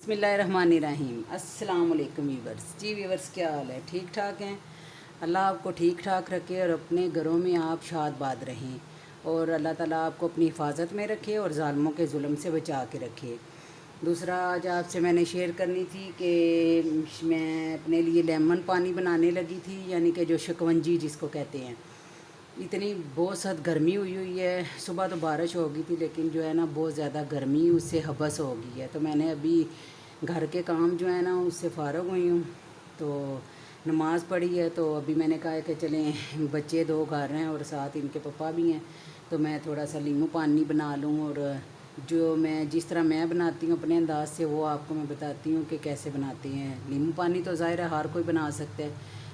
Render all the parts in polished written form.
बिस्मिल्लाहिर्रहमानिर्रहीम। अस्सलाम वालेकुम वीवर्स। जी वीवर्स, क्या हाल है? ठीक ठाक हैं? अल्लाह आपको ठीक ठाक रखे और अपने घरों में आप शादबाद रहें और अल्लाह ताला आपको अपनी हिफाजत में रखे और ज़ालिमों के जुल्म से बचा के रखे। दूसरा, आज आपसे मैंने शेयर करनी थी कि मैं अपने लिए लेमन पानी बनाने लगी थी, यानी कि जो शिकवंजी जिसको कहते हैं। इतनी बहुत सख्त गर्मी हुई है। सुबह तो बारिश हो गई थी, लेकिन जो है ना बहुत ज़्यादा गर्मी उससे हबस हो गई है। तो मैंने अभी घर के काम जो है ना उससे फ़ारग हुई हूँ, तो नमाज़ पढ़ी है। तो अभी मैंने कहा है कि चलें, बच्चे दो घर हैं और साथ इनके पापा भी हैं, तो मैं थोड़ा सा नींबू पानी बना लूँ। और जो मैं जिस तरह मैं बनाती हूँ अपने अंदाज से वो आपको मैं बताती हूँ कि कैसे बनाते हैं। नींबू पानी तो ज़ाहिर है हर कोई बना सकता है,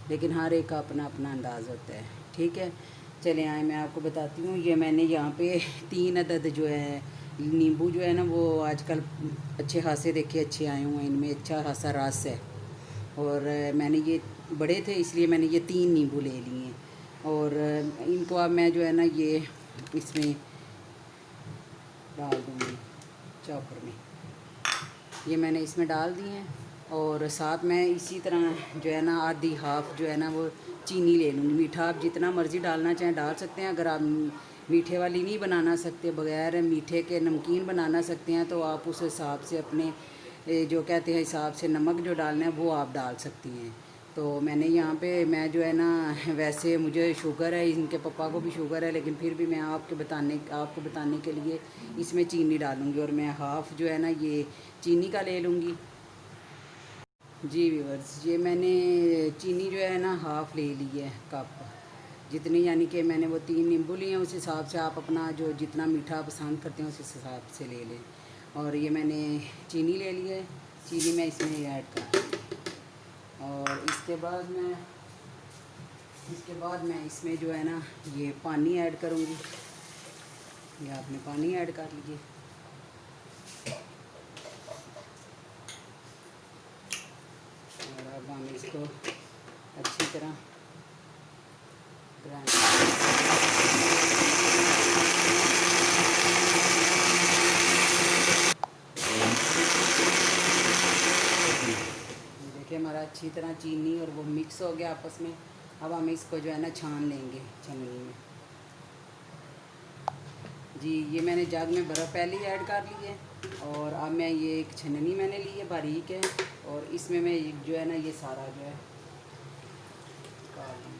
लेकिन हर एक का अपना अपना अंदाज़ होता है। ठीक है, चले आए, मैं आपको बताती हूँ। ये मैंने यहाँ पे 3 अदद जो है नींबू जो है ना वो आजकल अच्छे खासे देखे अच्छे आए हुए हैं, इनमें अच्छा खासा रस है। और मैंने ये बड़े थे इसलिए मैंने ये 3 नींबू ले लिए। और इनको अब मैं जो है ना ये इसमें डाल दूँगी चॉपर में। ये मैंने इसमें डाल दिए हैं और साथ में इसी तरह जो है ना आधी हाफ़ जो है ना वो चीनी ले लूँगी। मीठा आप जितना मर्ज़ी डालना चाहें डाल सकते हैं। अगर आप मीठे वाली नहीं बनाना सकते, बग़ैर मीठे के नमकीन बनाना सकते हैं, तो आप उस हिसाब से अपने जो कहते हैं हिसाब से नमक जो डालना है वो आप डाल सकती हैं। तो मैंने यहाँ पे मैं जो है ना वैसे मुझे शुगर है, इनके पापा को भी शुगर है, लेकिन फिर भी मैं आपको बताने के लिए इसमें चीनी डालूँगी। और मैं हाफ़ जो है ना ये चीनी का ले लूँगी। जी व्यूअर्स, ये मैंने चीनी जो है ना हाफ़ ले ली है कप जितनी, यानी कि मैंने वो 3 नींबू लिए हैं, उस हिसाब से आप अपना जो जितना मीठा पसंद करते हैं उस हिसाब से ले लें। और ये मैंने चीनी ले ली है, चीनी मैं इसमें ऐड कर, और इसके बाद मैं इसमें जो है ना ये पानी ऐड करूँगी। ये आपने पानी ऐड कर लीजिए। और अब हम इसको अच्छी तरह ग्राइंड, देखिए हमारा अच्छी तरह चीनी और वो मिक्स हो गया आपस में। अब हम इसको जो है ना छान लेंगे छन्नी में। जी, ये मैंने जग में बर्फ़ पहले ही ऐड कर ली है। और अब मैं ये एक छन्नी मैंने ली है बारीक है, और इसमें मैं जो है ना ये सारा जो है डाल दूँगी।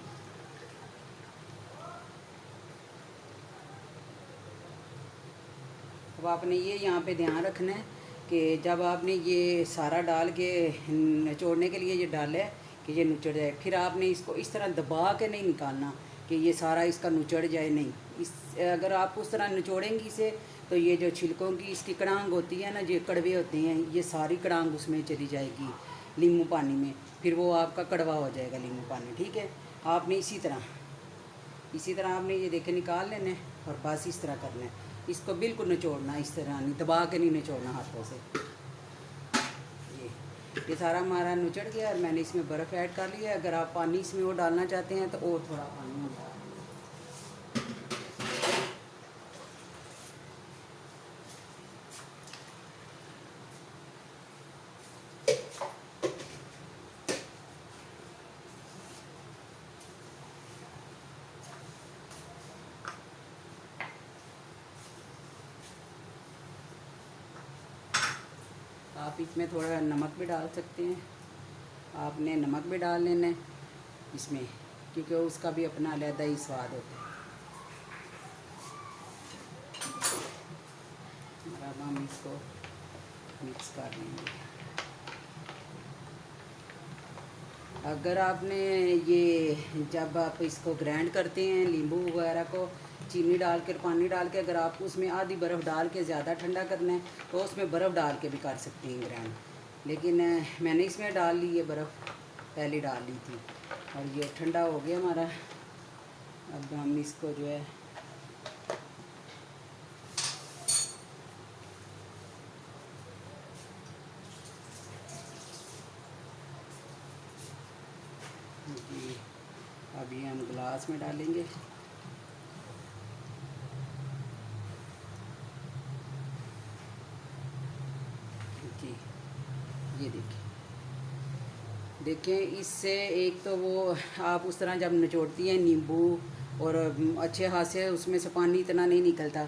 अब आपने ये यहाँ पे ध्यान रखना है कि जब आपने ये सारा डाल के निचोड़ने के लिए ये डाला है कि ये निचड़ जाए, फिर आपने इसको इस तरह दबा के नहीं निकालना कि ये सारा इसका निचड़ जाए, नहीं। इस अगर आप उस तरह निचोड़ेंगी इसे, तो ये जो छिलकों की इसकी कड़ांग होती है ना, जो कड़वे होते हैं, ये सारी कड़ांग उसमें चली जाएगी नींबू पानी में, फिर वो आपका कड़वा हो जाएगा नींबू पानी। ठीक है, आपने इसी तरह आपने ये देखे निकाल लेना है और बस इस तरह करना है। इसको बिल्कुल निचोड़ना, इस तरह नहीं, दबा के नहीं निचोड़ना हाथों से। ये सारा हमारा निचड़ गया और मैंने इसमें बर्फ़ ऐड कर लिया है। अगर आप पानी इसमें और डालना चाहते हैं तो और थोड़ा पानी होगा। आप इसमें थोड़ा नमक भी डाल सकते हैं, आपने नमक भी डाल लेना है इसमें, क्योंकि उसका भी अपना अलग ही स्वाद होता है। और अब हम इसको मिक्स कर लेंगे। अगर आपने ये जब आप इसको ग्राइंड करते हैं नींबू वगैरह को चीनी डाल कर पानी डाल के, अगर आप उसमें आधी बर्फ़ डाल के ज़्यादा ठंडा करना है तो उसमें बर्फ़ डाल के भी कर सकते हैं ग्राइंड, लेकिन मैंने इसमें डाल ली है बर्फ़, पहले डाल ली थी। और ये ठंडा हो गया हमारा। अब हम इसको जो है जी अभी हम गिलास में डालेंगे। जी ये देखें इससे एक तो वो आप उस तरह जब निचोड़ती हैं नींबू और अच्छे हाथ से उसमें से पानी इतना नहीं निकलता,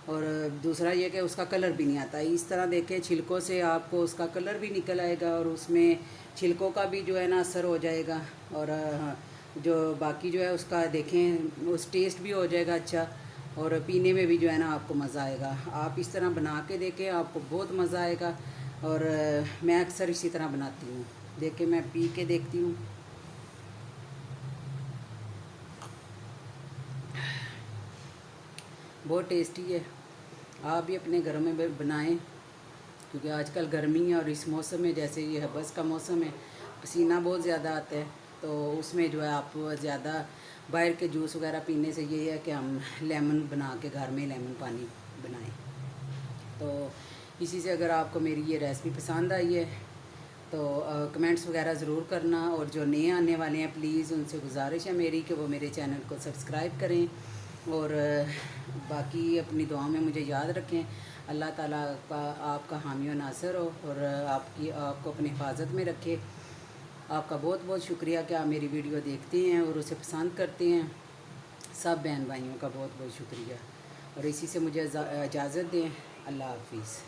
और दूसरा ये कि उसका कलर भी नहीं आता। इस तरह देखें छिलकों से आपको उसका कलर भी निकल आएगा और उसमें छिलकों का भी जो है ना असर हो जाएगा, और जो बाकी जो है उसका देखें उस टेस्ट भी हो जाएगा अच्छा, और पीने में भी जो है ना आपको मज़ा आएगा। आप इस तरह बना के देखें, आपको बहुत मज़ा आएगा। और मैं अक्सर इसी तरह बनाती हूँ। देखें मैं पी के देखती हूँ। बहुत टेस्टी है, आप भी अपने घरों में बनाएं, क्योंकि आजकल गर्मी है और इस मौसम में जैसे ये हबस का मौसम है, पसीना बहुत ज़्यादा आता है, तो उसमें जो है आप ज़्यादा बाहर के जूस वगैरह पीने से ये है कि हम लेमन बना के घर में लेमन पानी बनाएं। तो इसी से अगर आपको मेरी ये रेसिपी पसंद आई है तो कमेंट्स वगैरह ज़रूर करना, और जो नए आने वाले हैं प्लीज़ उनसे गुजारिश है मेरी कि वो मेरे चैनल को सब्सक्राइब करें, और बाकी अपनी दुआ में मुझे याद रखें। अल्लाह ताला का आपका हामी व नासिर हो, और आपको अपनी हिफाजत में रखे। आपका बहुत बहुत शुक्रिया कि आप मेरी वीडियो देखते हैं और उसे पसंद करते हैं। सब बहन भाइयों का बहुत बहुत शुक्रिया, और इसी से मुझे इजाज़त दें। अल्लाह हाफिज़।